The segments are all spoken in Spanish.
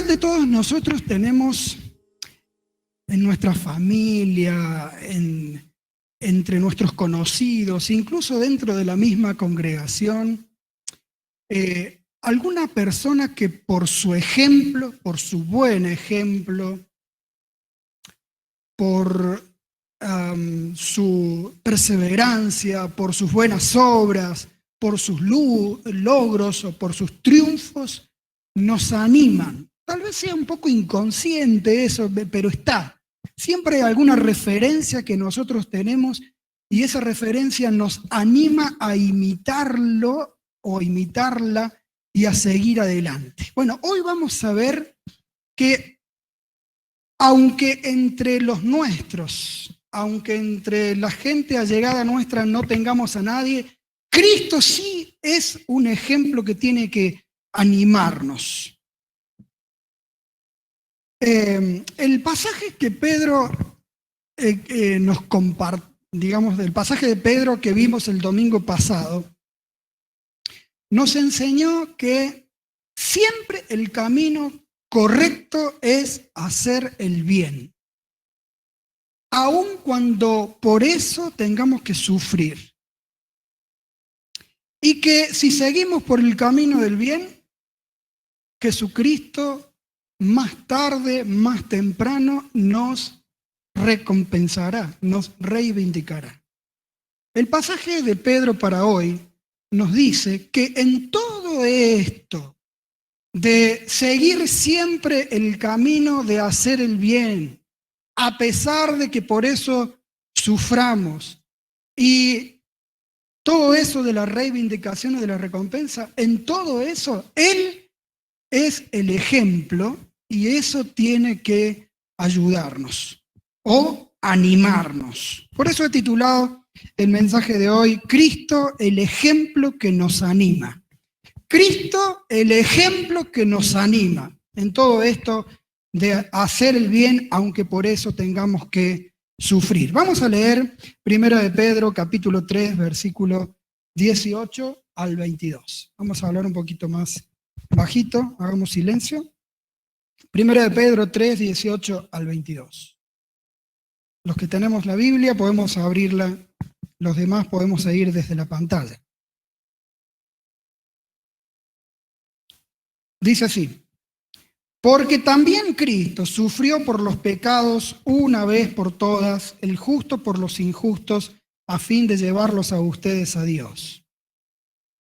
Seguramente todos nosotros tenemos en nuestra familia, entre nuestros conocidos, incluso dentro de la misma congregación, alguna persona que por su ejemplo, por su buen ejemplo, por su perseverancia, por sus buenas obras, por sus logros o por sus triunfos, nos animan. Tal vez sea un poco inconsciente eso, pero está. Siempre hay alguna referencia que nosotros tenemos y esa referencia nos anima a imitarlo o imitarla y a seguir adelante. Bueno, hoy vamos a ver que aunque entre los nuestros, aunque entre la gente allegada nuestra no tengamos a nadie, Cristo sí es un ejemplo que tiene que animarnos. El pasaje que Pedro nos comparte, digamos, del pasaje de Pedro que vimos el domingo pasado, nos enseñó que siempre el camino correcto es hacer el bien, aun cuando por eso tengamos que sufrir. Y que si seguimos por el camino del bien, Jesucristo más tarde, más temprano, nos recompensará, nos reivindicará. El pasaje de Pedro para hoy nos dice que en todo esto de seguir siempre el camino de hacer el bien, a pesar de que por eso suframos, y todo eso de la reivindicación y de la recompensa, en todo eso, Él es el ejemplo y eso tiene que ayudarnos o animarnos. Por eso he titulado el mensaje de hoy, Cristo, el ejemplo que nos anima. Cristo, el ejemplo que nos anima en todo esto de hacer el bien, aunque por eso tengamos que sufrir. Vamos a leer 1 de Pedro, capítulo 3, versículo 18 al 22. Vamos a hablar un poquito más bajito, hagamos silencio. 1 de Pedro 3, 18 al 22. Los que tenemos la Biblia podemos abrirla, los demás podemos seguir desde la pantalla. Dice así: porque también Cristo sufrió por los pecados una vez por todas, el justo por los injustos, a fin de llevarlos a ustedes a Dios.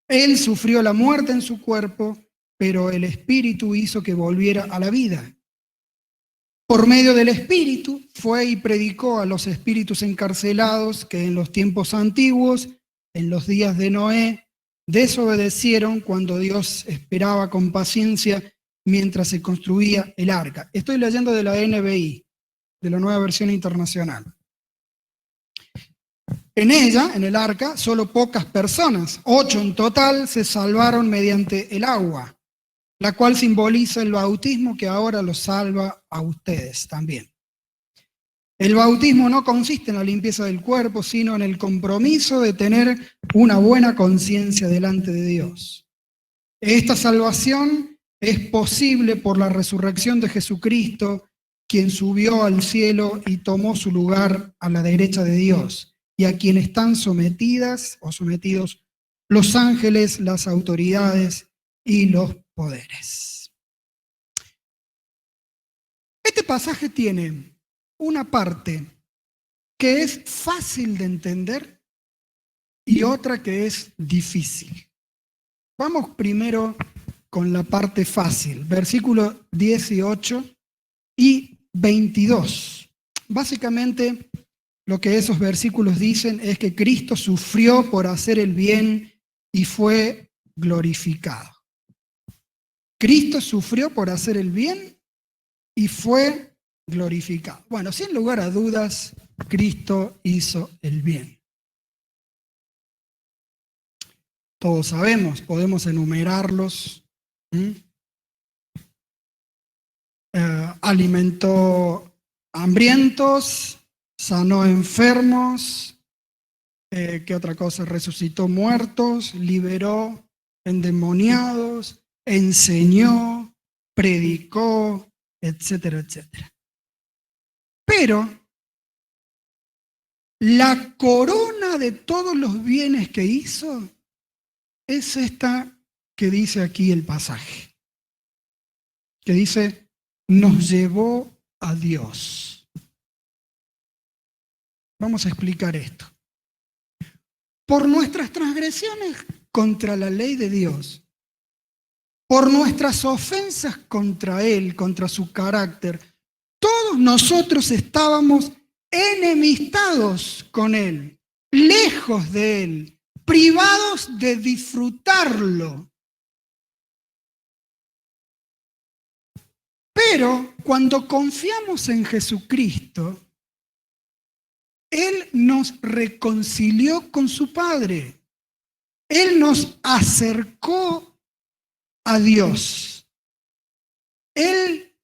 Él sufrió la muerte en su cuerpo, pero el Espíritu hizo que volviera a la vida. Por medio del Espíritu fue y predicó a los espíritus encarcelados que en los tiempos antiguos, en los días de Noé, desobedecieron cuando Dios esperaba con paciencia mientras se construía el arca. Estoy leyendo de la NBI, de la Nueva Versión Internacional. En ella, en el arca, solo pocas personas, 8 en total, se salvaron mediante el agua, la cual simboliza el bautismo que ahora los salva a ustedes también. El bautismo no consiste en la limpieza del cuerpo, sino en el compromiso de tener una buena conciencia delante de Dios. Esta salvación es posible por la resurrección de Jesucristo, quien subió al cielo y tomó su lugar a la derecha de Dios, y a quien están sometidas o sometidos los ángeles, las autoridades y los poderes. Este pasaje tiene una parte que es fácil de entender y otra que es difícil. Vamos primero con la parte fácil, versículos 18 y 22. Básicamente, lo que esos versículos dicen es que Cristo sufrió por hacer el bien y fue glorificado. Cristo sufrió por hacer el bien y fue glorificado. Bueno, sin lugar a dudas, Cristo hizo el bien. Todos sabemos, podemos enumerarlos. Alimentó hambrientos, sanó enfermos, ¿qué otra cosa? Resucitó muertos, liberó endemoniados, enseñó, predicó, etcétera, etcétera. Pero la corona de todos los bienes que hizo es esta que dice aquí el pasaje, que dice, nos llevó a Dios. Vamos a explicar esto. Por nuestras transgresiones contra la ley de Dios, por nuestras ofensas contra Él, contra su carácter, todos nosotros estábamos enemistados con Él, lejos de Él, privados de disfrutarlo. Pero cuando confiamos en Jesucristo, Él nos reconcilió con su Padre. Él nos acercó a Dios. Él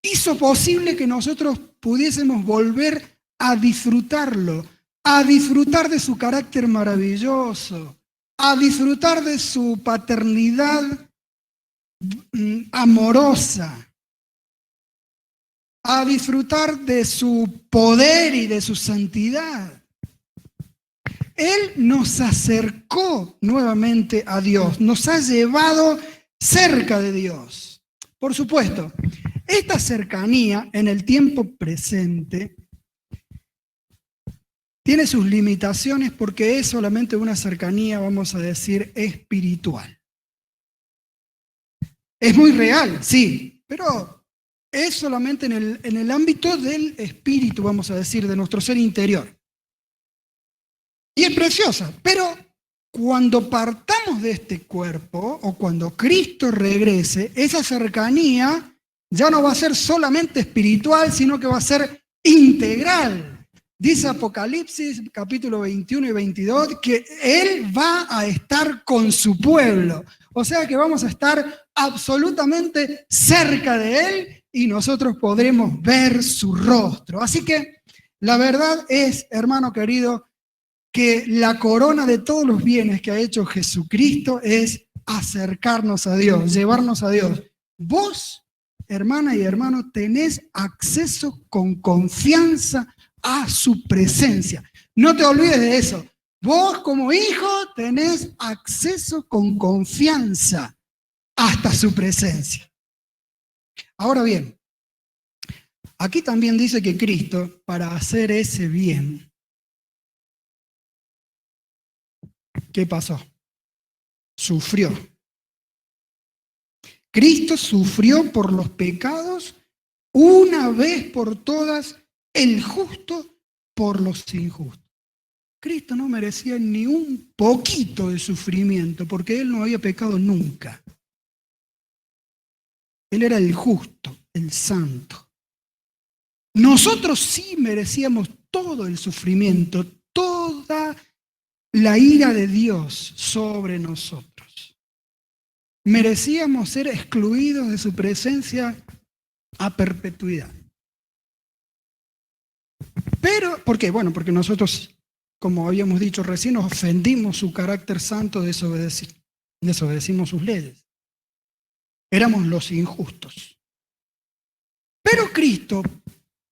hizo posible que nosotros pudiésemos volver a disfrutarlo, a disfrutar de su carácter maravilloso, a disfrutar de su paternidad amorosa, a disfrutar de su poder y de su santidad. Él nos acercó nuevamente a Dios, nos ha llevado cerca de Dios. Por supuesto, esta cercanía en el tiempo presente tiene sus limitaciones porque es solamente una cercanía, vamos a decir, espiritual. Es muy real, sí, pero es solamente en el ámbito del espíritu, vamos a decir, de nuestro ser interior. Y es preciosa, pero cuando partamos de este cuerpo o cuando Cristo regrese, esa cercanía ya no va a ser solamente espiritual, sino que va a ser integral. Dice Apocalipsis capítulo 21 y 22 que Él va a estar con su pueblo. O sea que vamos a estar absolutamente cerca de Él y nosotros podremos ver su rostro. Así que la verdad es, hermano querido, que la corona de todos los bienes que ha hecho Jesucristo es acercarnos a Dios, llevarnos a Dios. Vos, hermana y hermano, tenés acceso con confianza a su presencia. No te olvides de eso. Vos como hijo tenés acceso con confianza hasta su presencia. Ahora bien, aquí también dice que Cristo, para hacer ese bien, ¿qué pasó? Sufrió. Cristo sufrió por los pecados una vez por todas, el justo por los injustos. Cristo no merecía ni un poquito de sufrimiento porque Él no había pecado nunca. Él era el justo, el santo. Nosotros sí merecíamos todo el sufrimiento, toda la ira de Dios sobre nosotros. Merecíamos ser excluidos de su presencia a perpetuidad. Pero, ¿por qué? Bueno, porque nosotros, como habíamos dicho recién, nos ofendimos su carácter santo, desobedecimos sus leyes. Éramos los injustos. Pero Cristo,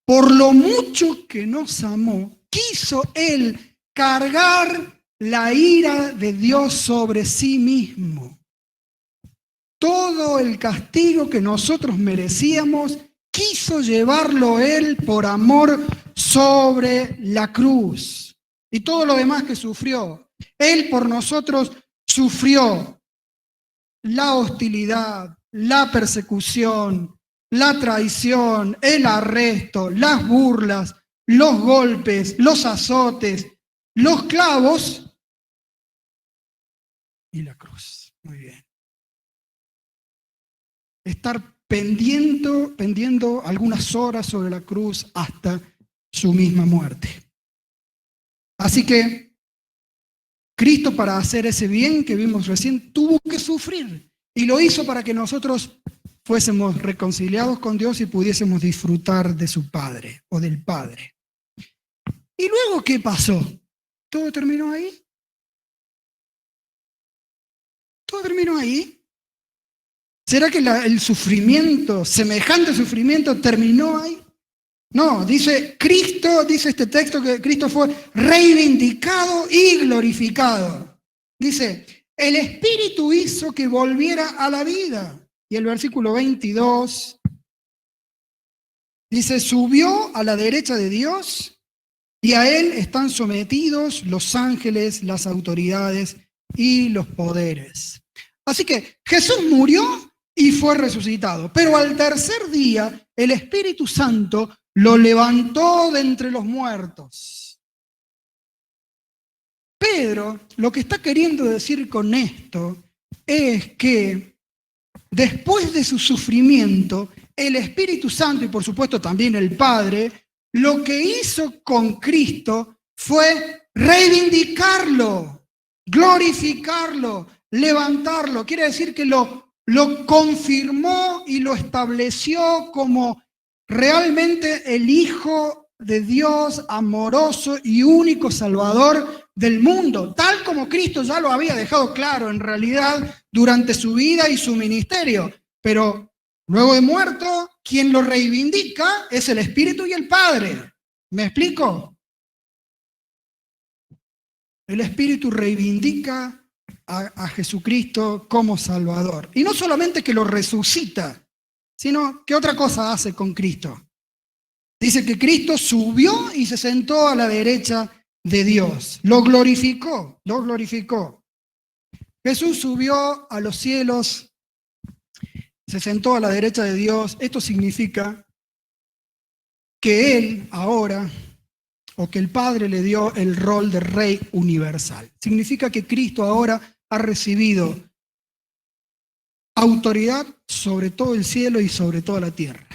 por lo mucho que nos amó, quiso Él cargar la ira de Dios sobre sí mismo. Todo el castigo que nosotros merecíamos, quiso llevarlo Él por amor sobre la cruz. Y todo lo demás que sufrió. Él por nosotros sufrió la hostilidad, la persecución, la traición, el arresto, las burlas, los golpes, los azotes, los clavos y la cruz. Muy bien. Estar pendiendo algunas horas sobre la cruz hasta su misma muerte. Así que Cristo, para hacer ese bien que vimos recién, tuvo que sufrir. Y lo hizo para que nosotros fuésemos reconciliados con Dios y pudiésemos disfrutar de su Padre o del Padre. ¿Y luego qué pasó? ¿Todo terminó ahí? ¿Todo terminó ahí? ¿Será que el sufrimiento, semejante sufrimiento, terminó ahí? No, dice Cristo, dice este texto que Cristo fue reivindicado y glorificado. Dice, el Espíritu hizo que volviera a la vida. Y el versículo 22 dice, subió a la derecha de Dios y a Él están sometidos los ángeles, las autoridades y los poderes. Así que Jesús murió y fue resucitado, pero al tercer día el Espíritu Santo lo levantó de entre los muertos. Pedro lo que está queriendo decir con esto es que después de su sufrimiento, el Espíritu Santo y por supuesto también el Padre, lo que hizo con Cristo fue reivindicarlo, glorificarlo, levantarlo. Quiere decir que lo confirmó y lo estableció como realmente el Hijo de Dios, amoroso y único Salvador del mundo, tal como Cristo ya lo había dejado claro en realidad durante su vida y su ministerio. Pero luego de muerto, quien lo reivindica es el Espíritu y el Padre. ¿Me explico? El Espíritu reivindica a Jesucristo como Salvador. Y no solamente que lo resucita, sino que otra cosa hace con Cristo. Dice que Cristo subió y se sentó a la derecha de Dios. Lo glorificó, lo glorificó. Jesús subió a los cielos, se sentó a la derecha de Dios. Esto significa que Él ahora, o que el Padre le dio el rol de Rey universal. Significa que Cristo ahora ha recibido autoridad sobre todo el cielo y sobre toda la tierra.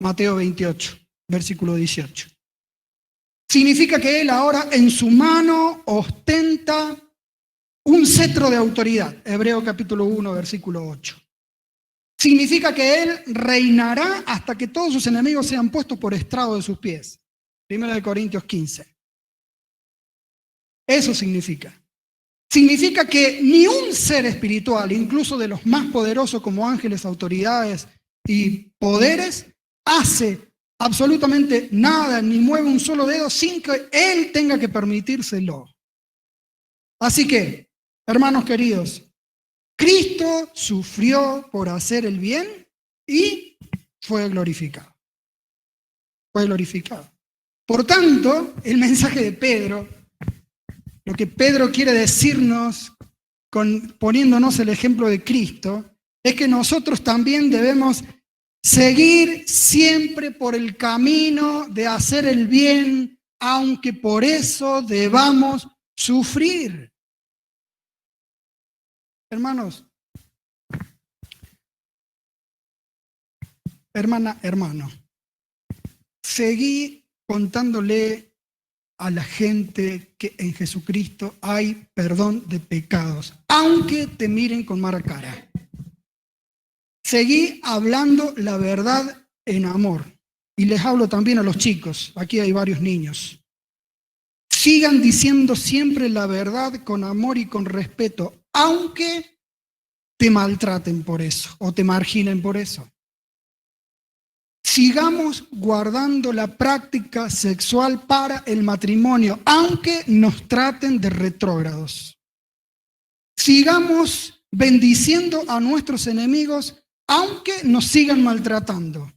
Mateo 28, versículo 18. Significa que Él ahora en su mano ostenta un cetro de autoridad. Hebreo capítulo 1, versículo 8. Significa que Él reinará hasta que todos sus enemigos sean puestos por estrado de sus pies. 1 Corintios 15. Eso significa. Significa que ni un ser espiritual, incluso de los más poderosos como ángeles, autoridades y poderes, hace absolutamente nada, ni mueve un solo dedo sin que Él tenga que permitírselo. Así que, hermanos queridos, Cristo sufrió por hacer el bien y fue glorificado. Fue glorificado. Por tanto, el mensaje de Pedro, lo que Pedro quiere decirnos, poniéndonos el ejemplo de Cristo, es que nosotros también debemos seguir siempre por el camino de hacer el bien, aunque por eso debamos sufrir. Hermanos, hermano, seguí contándole a la gente que en Jesucristo hay perdón de pecados, aunque te miren con mala cara. Seguí hablando la verdad en amor. Y les hablo también a los chicos, aquí hay varios niños. Sigan diciendo siempre la verdad con amor y con respeto, aunque te maltraten por eso o te marginen por eso. Sigamos guardando la práctica sexual para el matrimonio, aunque nos traten de retrógrados. Sigamos bendiciendo a nuestros enemigos, aunque nos sigan maltratando.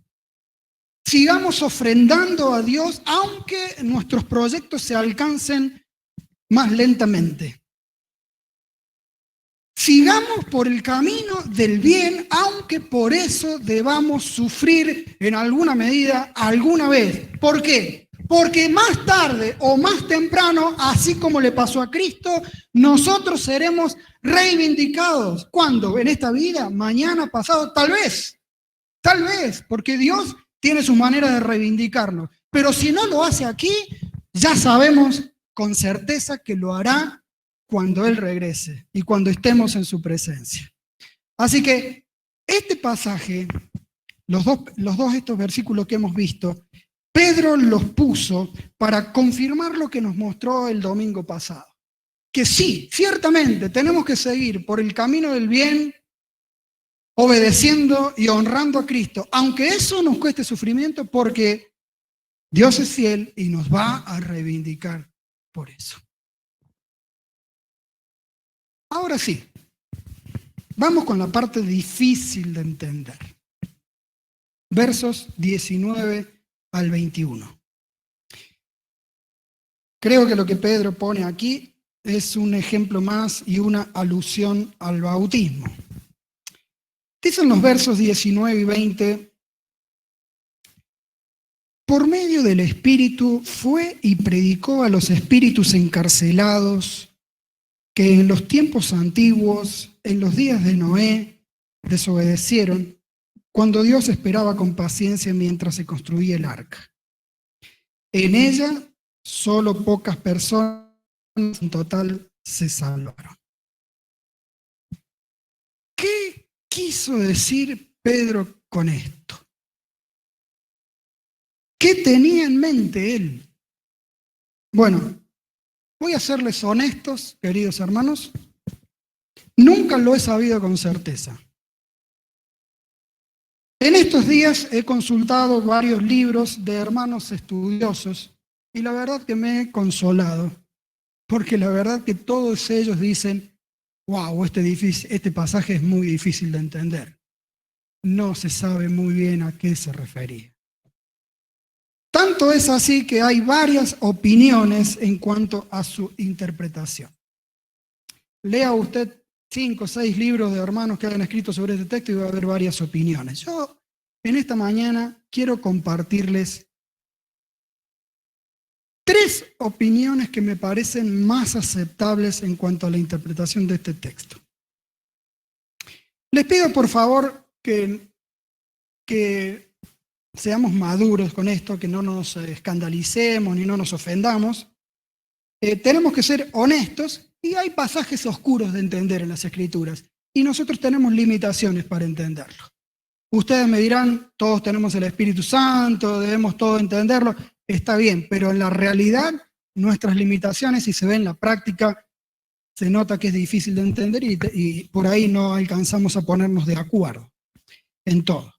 Sigamos ofrendando a Dios, aunque nuestros proyectos se alcancen más lentamente. Sigamos por el camino del bien, aunque por eso debamos sufrir en alguna medida, alguna vez. ¿Por qué? Porque más tarde o más temprano, así como le pasó a Cristo, nosotros seremos reivindicados. ¿Cuándo? ¿En esta vida? ¿Mañana? ¿Pasado? Tal vez, porque Dios tiene su manera de reivindicarnos. Pero si no lo hace aquí, ya sabemos con certeza que lo hará cuando Él regrese y cuando estemos en su presencia. Así que este pasaje, los dos estos versículos que hemos visto, Pedro los puso para confirmar lo que nos mostró el domingo pasado. Que sí, ciertamente tenemos que seguir por el camino del bien, obedeciendo y honrando a Cristo, aunque eso nos cueste sufrimiento, porque Dios es fiel y nos va a reivindicar por eso. Ahora sí, vamos con la parte difícil de entender. Versos 19 al 21. Creo que lo que Pedro pone aquí es un ejemplo más y una alusión al bautismo. Dicen los versos 19 y 20, por medio del Espíritu fue y predicó a los espíritus encarcelados que en los tiempos antiguos, en los días de Noé, desobedecieron, cuando Dios esperaba con paciencia mientras se construía el arca. En ella, solo pocas personas en total se salvaron. ¿Qué quiso decir Pedro con esto? ¿Qué tenía en mente él? Bueno, voy a serles honestos, queridos hermanos. Nunca lo he sabido con certeza. En estos días he consultado varios libros de hermanos estudiosos y la verdad que me he consolado, porque la verdad que todos ellos dicen, wow, este pasaje es muy difícil de entender. No se sabe muy bien a qué se refería. Tanto es así que hay varias opiniones en cuanto a su interpretación. Lea usted 5 o 6 libros de hermanos que hayan escrito sobre este texto y va a haber varias opiniones. Yo en esta mañana quiero compartirles 3 opiniones que me parecen más aceptables en cuanto a la interpretación de este texto. Les pido por favor que seamos maduros con esto, que no nos escandalicemos ni no nos ofendamos. Tenemos que ser honestos y hay pasajes oscuros de entender en las Escrituras y nosotros tenemos limitaciones para entenderlo. Ustedes me dirán, todos tenemos el Espíritu Santo, debemos todos entenderlo, está bien, pero en la realidad nuestras limitaciones, si se ve en la práctica, se nota que es difícil de entender y por ahí no alcanzamos a ponernos de acuerdo en todo.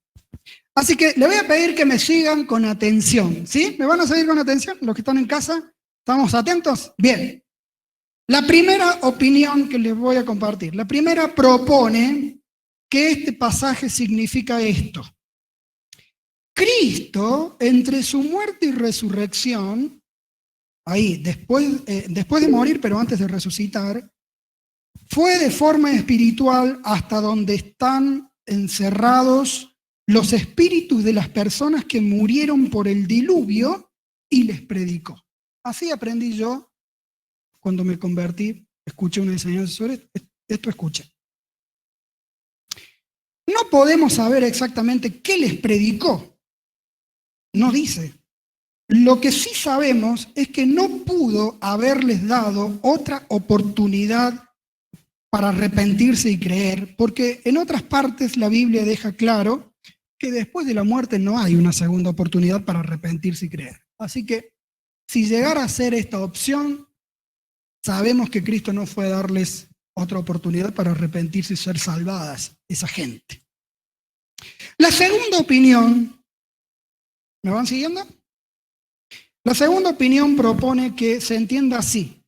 Así que le voy a pedir que me sigan con atención, ¿sí? ¿Me van a seguir con atención? Los que están en casa, ¿estamos atentos? Bien. La primera opinión que les voy a compartir. La primera propone que este pasaje significa esto. Cristo, entre su muerte y resurrección, ahí, después de morir, pero antes de resucitar, fue de forma espiritual hasta donde están encerrados los espíritus de las personas que murieron por el diluvio y les predicó. Así aprendí yo cuando me convertí, escuché una enseñanza sobre esto, escuché. No podemos saber exactamente qué les predicó, no dice. Lo que sí sabemos es que no pudo haberles dado otra oportunidad para arrepentirse y creer, porque en otras partes la Biblia deja claro que después de la muerte no hay una segunda oportunidad para arrepentirse y creer. Así que, si llegara a ser esta opción, sabemos que Cristo no fue a darles otra oportunidad para arrepentirse y ser salvadas, esa gente. La segunda opinión, ¿me van siguiendo? La segunda opinión propone que se entienda así.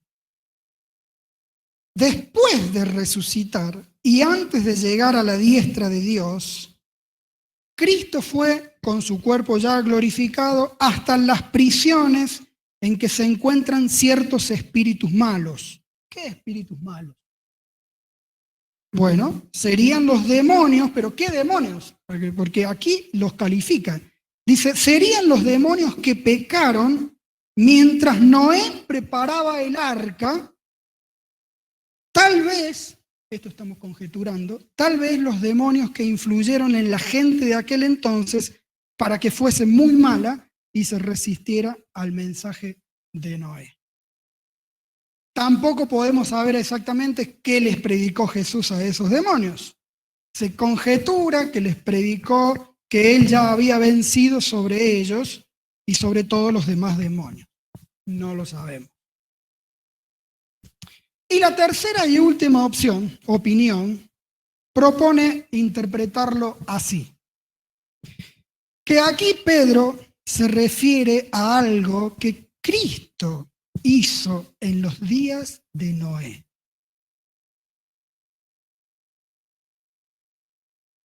Después de resucitar y antes de llegar a la diestra de Dios, Cristo fue con su cuerpo ya glorificado hasta las prisiones en que se encuentran ciertos espíritus malos. ¿Qué espíritus malos? Bueno, serían los demonios, pero ¿qué demonios? Porque aquí los califican. Dice, serían los demonios que pecaron mientras Noé preparaba el arca. Tal vez, esto estamos conjeturando, tal vez los demonios que influyeron en la gente de aquel entonces para que fuese muy mala y se resistiera al mensaje de Noé. Tampoco podemos saber exactamente qué les predicó Jesús a esos demonios. Se conjetura que les predicó que él ya había vencido sobre ellos y sobre todos los demás demonios. No lo sabemos. Y la tercera y última opinión, propone interpretarlo así. Que aquí Pedro se refiere a algo que Cristo hizo en los días de Noé.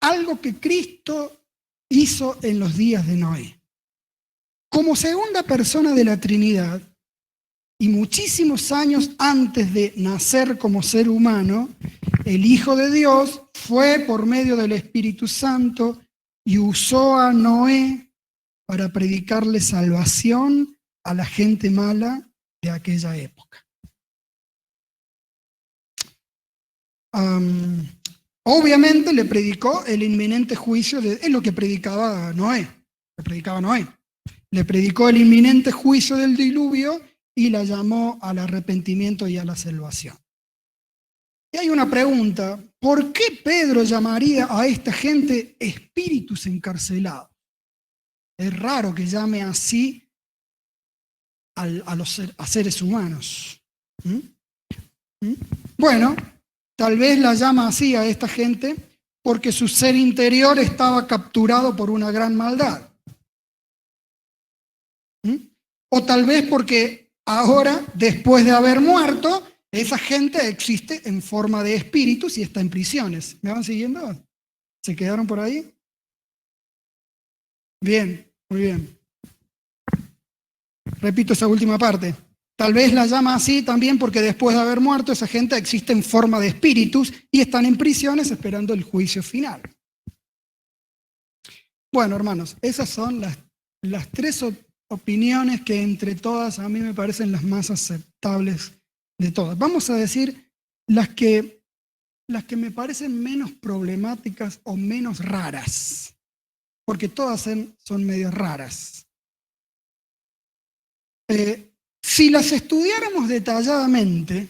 Algo que Cristo hizo en los días de Noé. Como segunda persona de la Trinidad, y muchísimos años antes de nacer como ser humano, el Hijo de Dios fue por medio del Espíritu Santo y usó a Noé para predicarle salvación a la gente mala de aquella época. Obviamente le predicó el inminente juicio, es lo que predicaba Noé. Le predicó el inminente juicio del diluvio y la llamó al arrepentimiento y a la salvación. Y hay una pregunta, ¿por qué Pedro llamaría a esta gente espíritus encarcelados? Es raro que llame así a seres humanos. Bueno, tal vez la llama así a esta gente porque su ser interior estaba capturado por una gran maldad. O tal vez porque ahora, después de haber muerto, esa gente existe en forma de espíritus y está en prisiones. ¿Me van siguiendo? ¿Se quedaron por ahí? Bien, muy bien. Repito esa última parte. Tal vez la llama así también porque después de haber muerto, esa gente existe en forma de espíritus y están en prisiones esperando el juicio final. Bueno, hermanos, esas son las tres opiniones que entre todas a mí me parecen las más aceptables de todas. Vamos a decir las que me parecen menos problemáticas o menos raras, porque todas son medio raras. Si las estudiáramos detalladamente,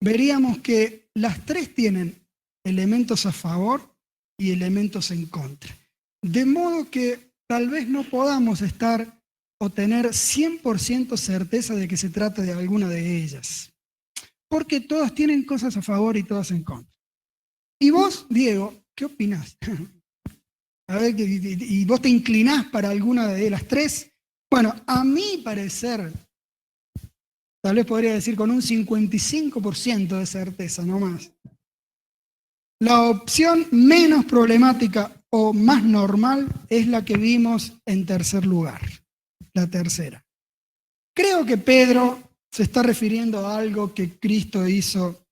veríamos que las tres tienen elementos a favor y elementos en contra. De modo que tal vez no podamos estar o tener 100% certeza de que se trata de alguna de ellas. Porque todas tienen cosas a favor y todas en contra. Y vos, Diego, ¿qué opinás? A ver, ¿y vos te inclinás para alguna de las tres? Bueno, a mi parecer, tal vez podría decir con un 55% de certeza, no más. La opción menos problemática o más normal es la que vimos en tercer lugar. La tercera. Creo que Pedro se está refiriendo a algo que Cristo hizo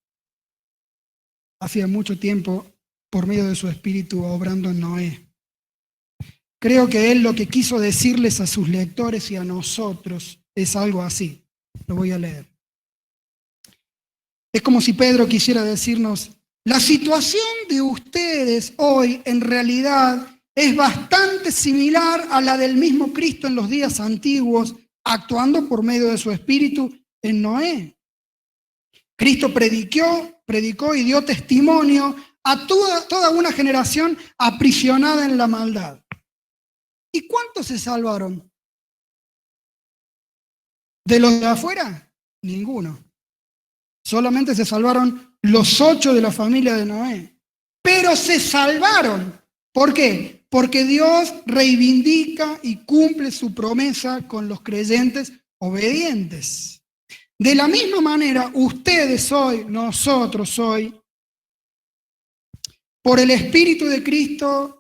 hacía mucho tiempo por medio de su espíritu obrando en Noé. Creo que él lo que quiso decirles a sus lectores y a nosotros es algo así. Lo voy a leer. Es como si Pedro quisiera decirnos, la situación de ustedes hoy en realidad es bastante similar a la del mismo Cristo en los días antiguos, actuando por medio de su espíritu en Noé. Cristo predicó y dio testimonio a toda una generación aprisionada en la maldad. ¿Y cuántos se salvaron? ¿De los de afuera? Ninguno. Solamente se salvaron los 8 de la familia de Noé. Pero se salvaron. ¿Por qué? Porque Dios reivindica y cumple su promesa con los creyentes obedientes. De la misma manera, ustedes hoy, nosotros hoy, por el Espíritu de Cristo,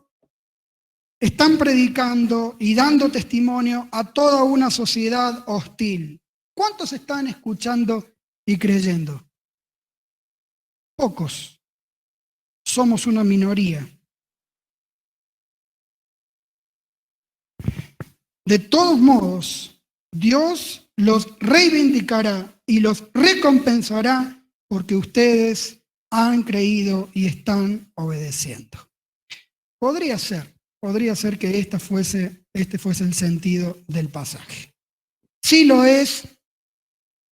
están predicando y dando testimonio a toda una sociedad hostil. ¿Cuántos están escuchando y creyendo? Pocos. Somos una minoría. De todos modos, Dios los reivindicará y los recompensará porque ustedes han creído y están obedeciendo. Podría ser que este fuese el sentido del pasaje. Si lo es,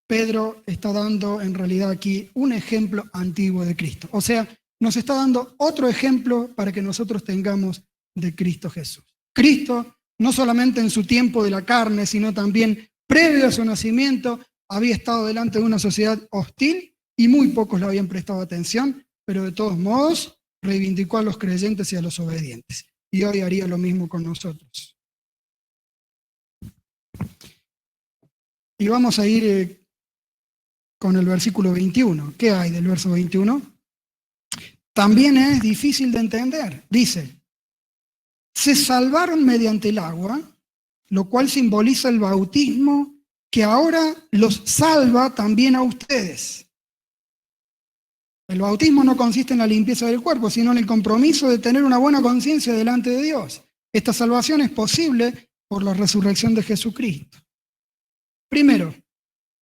Pedro está dando en realidad aquí un ejemplo antiguo de Cristo. O sea, nos está dando otro ejemplo para que nosotros tengamos de Cristo Jesús. Cristo, no solamente en su tiempo de la carne, sino también previo a su nacimiento, había estado delante de una sociedad hostil y muy pocos le habían prestado atención, pero de todos modos reivindicó a los creyentes y a los obedientes. Y hoy haría lo mismo con nosotros. Y vamos a ir con el versículo 21. ¿Qué hay del verso 21? También es difícil de entender. Dice, se salvaron mediante el agua, lo cual simboliza el bautismo que ahora los salva también a ustedes. El bautismo no consiste en la limpieza del cuerpo, sino en el compromiso de tener una buena conciencia delante de Dios. Esta salvación es posible por la resurrección de Jesucristo. Primero,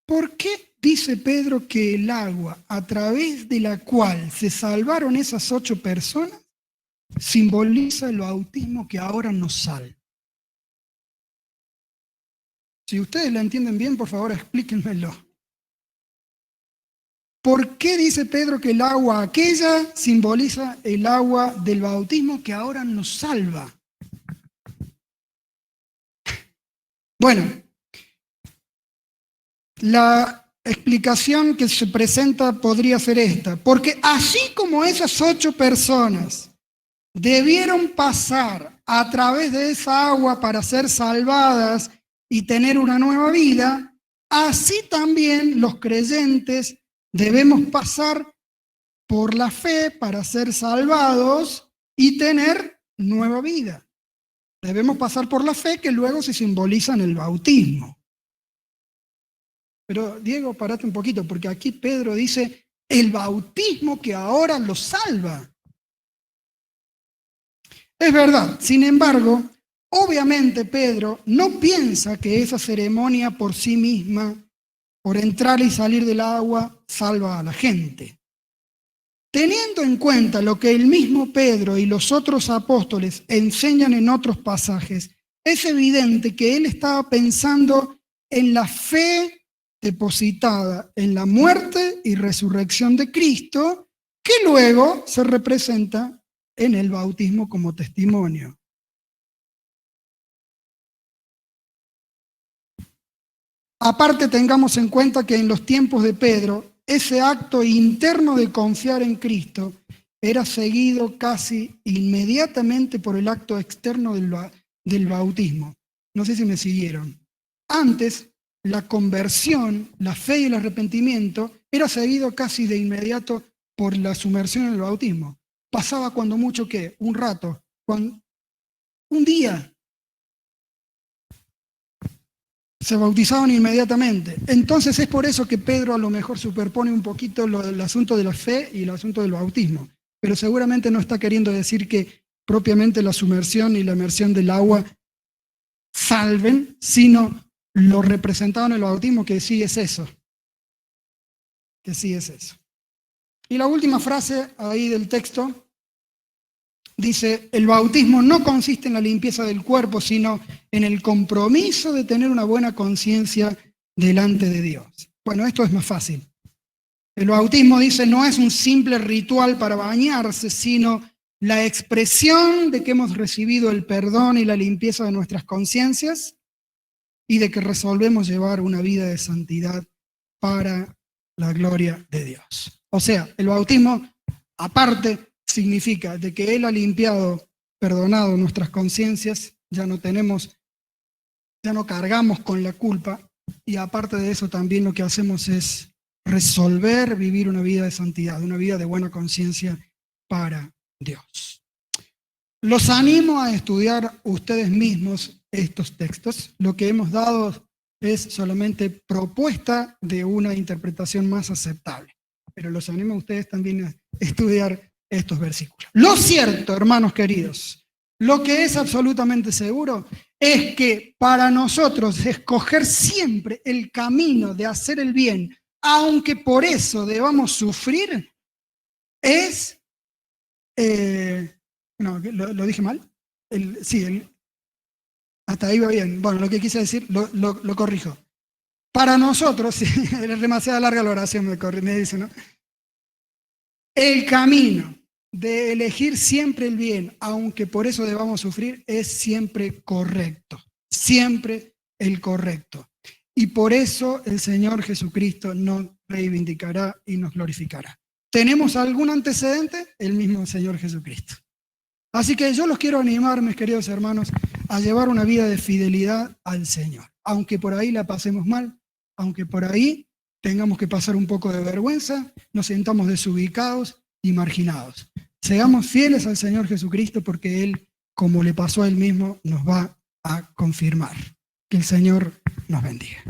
¿por qué dice Pedro que el agua a través de la cual se salvaron esas 8 personas simboliza el bautismo que ahora nos salva? Si ustedes lo entienden bien, por favor explíquenmelo. ¿Por qué dice Pedro que el agua aquella simboliza el agua del bautismo que ahora nos salva? Bueno, la explicación que se presenta podría ser esta. Porque así como esas 8 personas debieron pasar a través de esa agua para ser salvadas y tener una nueva vida, así también los creyentes debemos pasar por la fe para ser salvados y tener nueva vida. Debemos pasar por la fe que luego se simboliza en el bautismo. Pero Diego, parate un poquito, porque aquí Pedro dice el bautismo que ahora los salva. Es verdad, sin embargo, obviamente Pedro no piensa que esa ceremonia por sí misma, por entrar y salir del agua, salva a la gente. Teniendo en cuenta lo que el mismo Pedro y los otros apóstoles enseñan en otros pasajes, es evidente que él estaba pensando en la fe depositada en la muerte y resurrección de Cristo, que luego se representa en el bautismo como testimonio. Aparte, tengamos en cuenta que en los tiempos de Pedro, ese acto interno de confiar en Cristo era seguido casi inmediatamente por el acto externo del bautismo. No sé si me siguieron. Antes, la conversión, la fe y el arrepentimiento era seguido casi de inmediato por la sumersión en el bautismo. Pasaba cuando mucho, ¿qué? Un rato, un día. Se bautizaban inmediatamente. Entonces es por eso que Pedro a lo mejor superpone un poquito el asunto de la fe y el asunto del bautismo. Pero seguramente no está queriendo decir que propiamente la sumersión y la emersión del agua salven, sino lo representado en el bautismo, que sí es eso. Que sí es eso. Y la última frase ahí del texto dice, el bautismo no consiste en la limpieza del cuerpo, sino en el compromiso de tener una buena conciencia delante de Dios. Bueno, esto es más fácil. El bautismo, dice, no es un simple ritual para bañarse, sino la expresión de que hemos recibido el perdón y la limpieza de nuestras conciencias y de que resolvemos llevar una vida de santidad para la gloria de Dios. O sea, el bautismo, aparte, significa de que Él ha limpiado, perdonado nuestras conciencias, ya no cargamos con la culpa, y aparte de eso también lo que hacemos es resolver vivir una vida de santidad, una vida de buena conciencia para Dios. Los animo a estudiar ustedes mismos estos textos. Lo que hemos dado es solamente propuesta de una interpretación más aceptable, pero los animo a ustedes también a estudiar estos versículos. Lo cierto, hermanos queridos, lo que es absolutamente seguro es que para nosotros escoger siempre el camino de hacer el bien, aunque por eso debamos sufrir, es... no, ¿lo dije mal? Hasta ahí va bien. Bueno, lo que quise decir, lo corrijo. Para nosotros, es demasiado larga la oración, me dice, ¿no? El camino de elegir siempre el bien, aunque por eso debamos sufrir, es siempre correcto. Siempre el correcto. Y por eso el Señor Jesucristo nos reivindicará y nos glorificará. ¿Tenemos algún antecedente? El mismo Señor Jesucristo. Así que yo los quiero animar, mis queridos hermanos, a llevar una vida de fidelidad al Señor. Aunque por ahí la pasemos mal, aunque por ahí tengamos que pasar un poco de vergüenza, nos sintamos desubicados y marginados. Seamos fieles al Señor Jesucristo porque Él, como le pasó a Él mismo, nos va a confirmar. Que el Señor nos bendiga.